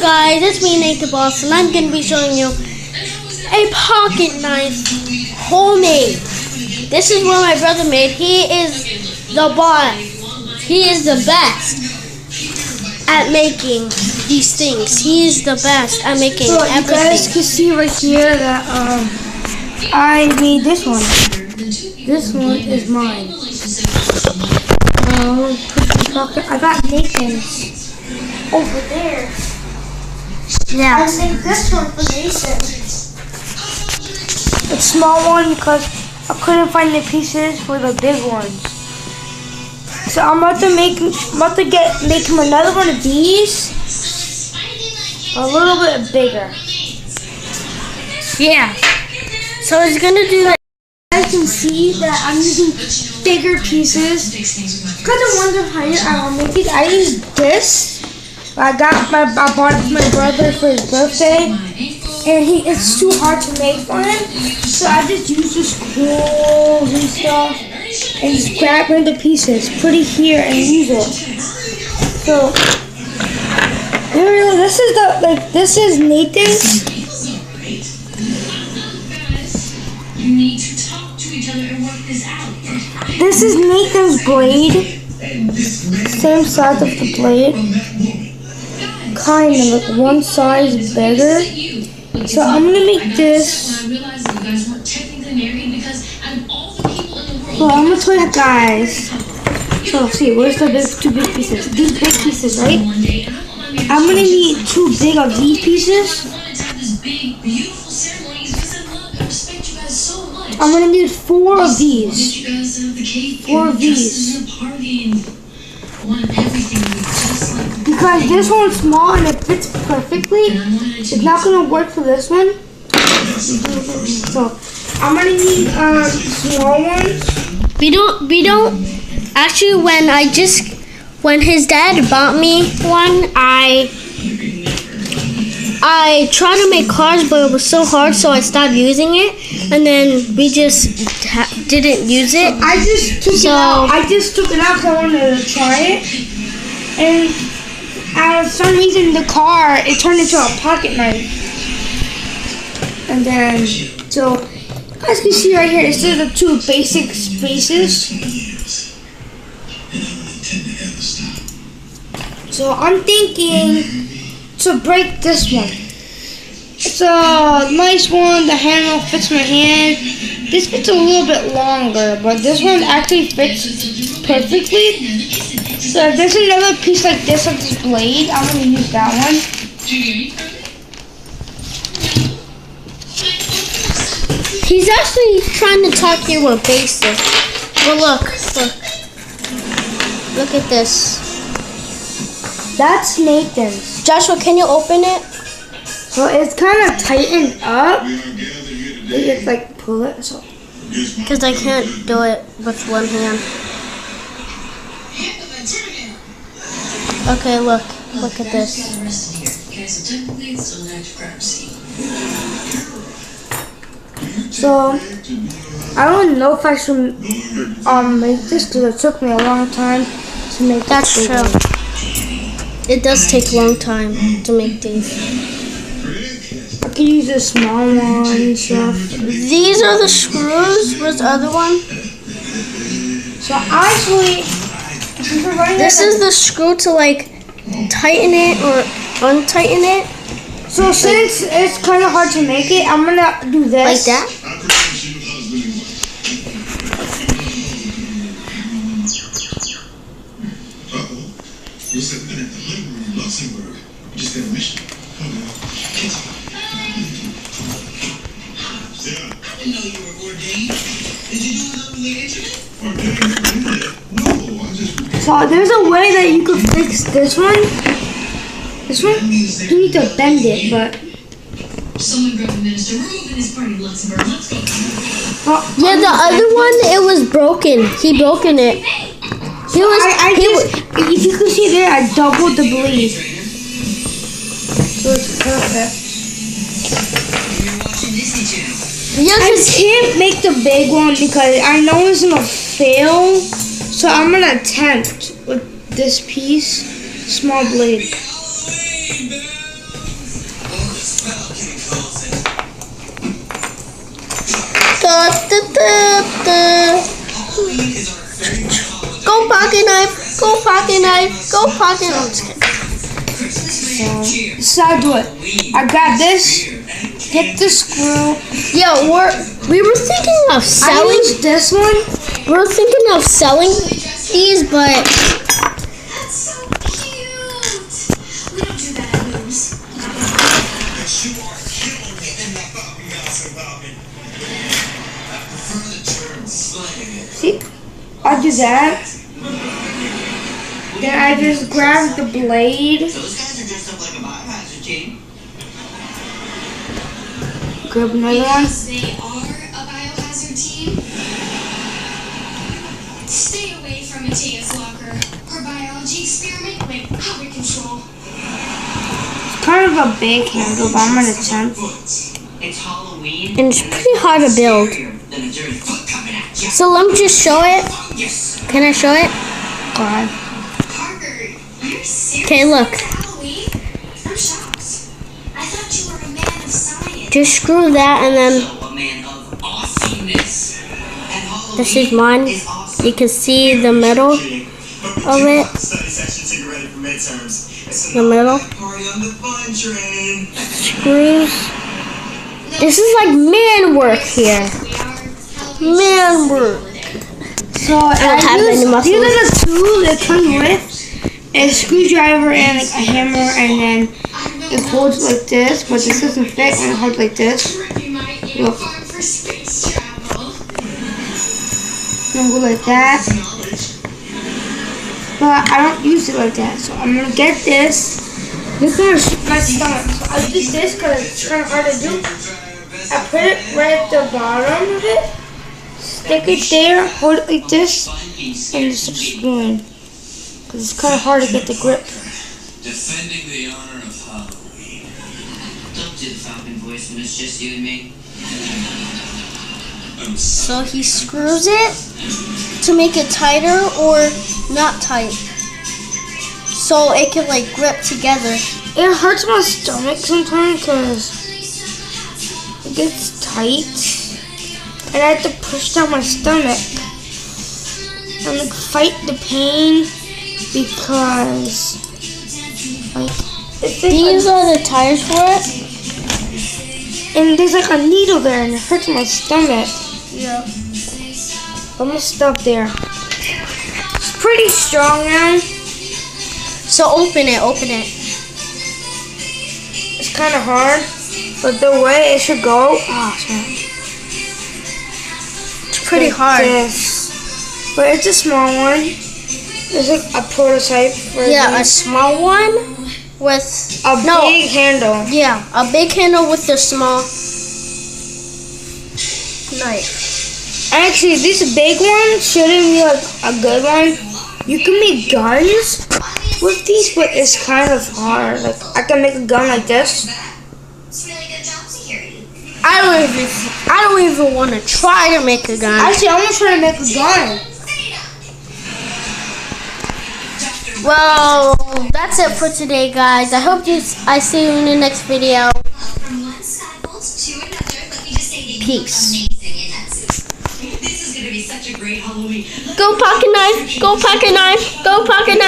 Hello guys, it's me Nathan Boss and I'm going to be showing you a pocket knife, homemade. This is what my brother made. He is the boss. He is the best at making these things. He is the best at making everything. You guys can see right here that I made this one. This one is mine. I got Nathan's over there. Yeah. I made this one for Nathan. A small one because I couldn't find the pieces for the big ones. So I'm about to make him another one of these, a little bit bigger. Yeah. So he's gonna do that. You guys can see that I'm using bigger pieces. Because I wonder how I'll make it. I used this. I bought it for my brother for his birthday, and it's too hard to make for him. So I just use the screws and stuff, and just grab the pieces, put it here, and use it. So here we go. This is Nathan's. This is Nathan's blade. Same size of the blade. Kind of like one size bigger. So I'm gonna make this. Well, I'm gonna tell you guys. So let's see, where's the two big pieces? These big pieces, right? I'm gonna need two big of these pieces. I'm gonna need four of these. Four of these. Because this one's small and it fits perfectly. It's not gonna work for this one. So I'm gonna need small ones. We don't actually when his dad bought me one, I tried to make cars, but it was so hard, so I stopped using it, and then we just didn't use it. I just took it out. I just took it out because I wanted to try it, and for some reason the car it turned into a pocket knife. And then so as you can see right here, this is the two basic spaces. So I'm thinking to break this one. It's a nice one. The handle fits my hand. This fits a little bit longer, but this one actually fits perfectly. So there's another piece like this of this blade. I'm gonna use that one. He's actually trying to talk you about basic. But look at this. That's Nathan's. Joshua, can you open it? So it's kind of tightened up. You just like pull it. So. Because I can't do it with one hand. Okay, look at this. So I don't know if I should make this because it took me a long time to make. That's true. It does take a long time to make these. I can use a small one and stuff. These are the screws. Where's the other one? So actually, this is the screw to like tighten it or untighten it. So since it's kind of hard to make it, I'm gonna do this. Like that? So there's a way that you could fix this one. This one, you need to bend it, but. Yeah, the other one, it was broken. He broken it. If you can see there, I doubled the blade. So it's perfect. Yeah, I can't make the big one because I know it's gonna fail. So I'm gonna attempt with this piece, small blade. Da, da, da, da. Go pocket knife. Go pocket knife. Go pocket knife. This is how I do it. I got this. Get the screw. Yeah, we were thinking of I selling. use this one. We were thinking of selling these, but That's so cute. We don't do that at Moose. See, I do that. Then I just grab the blade. Those guys are dressed up like a biohazard team. Grab another one. Because they are a biohazard team. Stay away from Matea's locker. Her biology experiment went out of control. It's kind of a big handle, but I'm gonna attempt. It's Halloween. and it's pretty hard to build. Then a dirty foot coming at you. So let me just show it. Yes. Can I show it? God. Parker, you're serious? Okay, look. It's Halloween? I'm shocked. I thought you were a man of science. Just screw that, and then So a man of awesomeness. And Halloween this is mine. is awesome. You can see the middle of it. Study session so you're ready for midterms. It's The middle. party on the fun train. Screws. This is like man work here. We are Man work. So I have any use, muscles. these are the tools that come with a screwdriver and like a hammer, and then it holds like this, but this doesn't fit and it holds like this. Ripping my Look. uniform for space travel. And go like that. But I don't use it like that, so I'm gonna get this. This is my stomach. So I did this because it's kind of hard to do. I put it right at the bottom of it, stick it there, hold it like this, and just screwing. Because it's kind of hard to get the grip. Defending the honor of Halloween. Don't do the Falcon voice when it's just you and me. So he screws it to make it tighter or not tight. So it can like grip together. It hurts my stomach sometimes because it gets tight. And I have to push down my stomach and like fight the pain because like it's like These are the tires for it. and there's like a needle there and it hurts my stomach. Yeah. I'm gonna stop there. It's pretty strong now. So open it, open it. It's kind of hard, but the way it should go, It's pretty like hard. this. But it's a small one. It's like a prototype for Yeah, a these. small one with A big handle. Yeah, a big handle with a small knife. Actually, this big one shouldn't be like a good one. You can make guns with these, but it's kind of hard. Like I can make a gun like this. It's really good job security. I don't even want to try to make a gun. Actually, I'm gonna try to make a gun. Well, that's it for today, guys. I hope I see you in the next video. From one Skybolt to another, let me just say that Peace. you look amazing in that suit. This is gonna be such a great Halloween. Go pocket knife. Go pocket knife. Go pocket knife.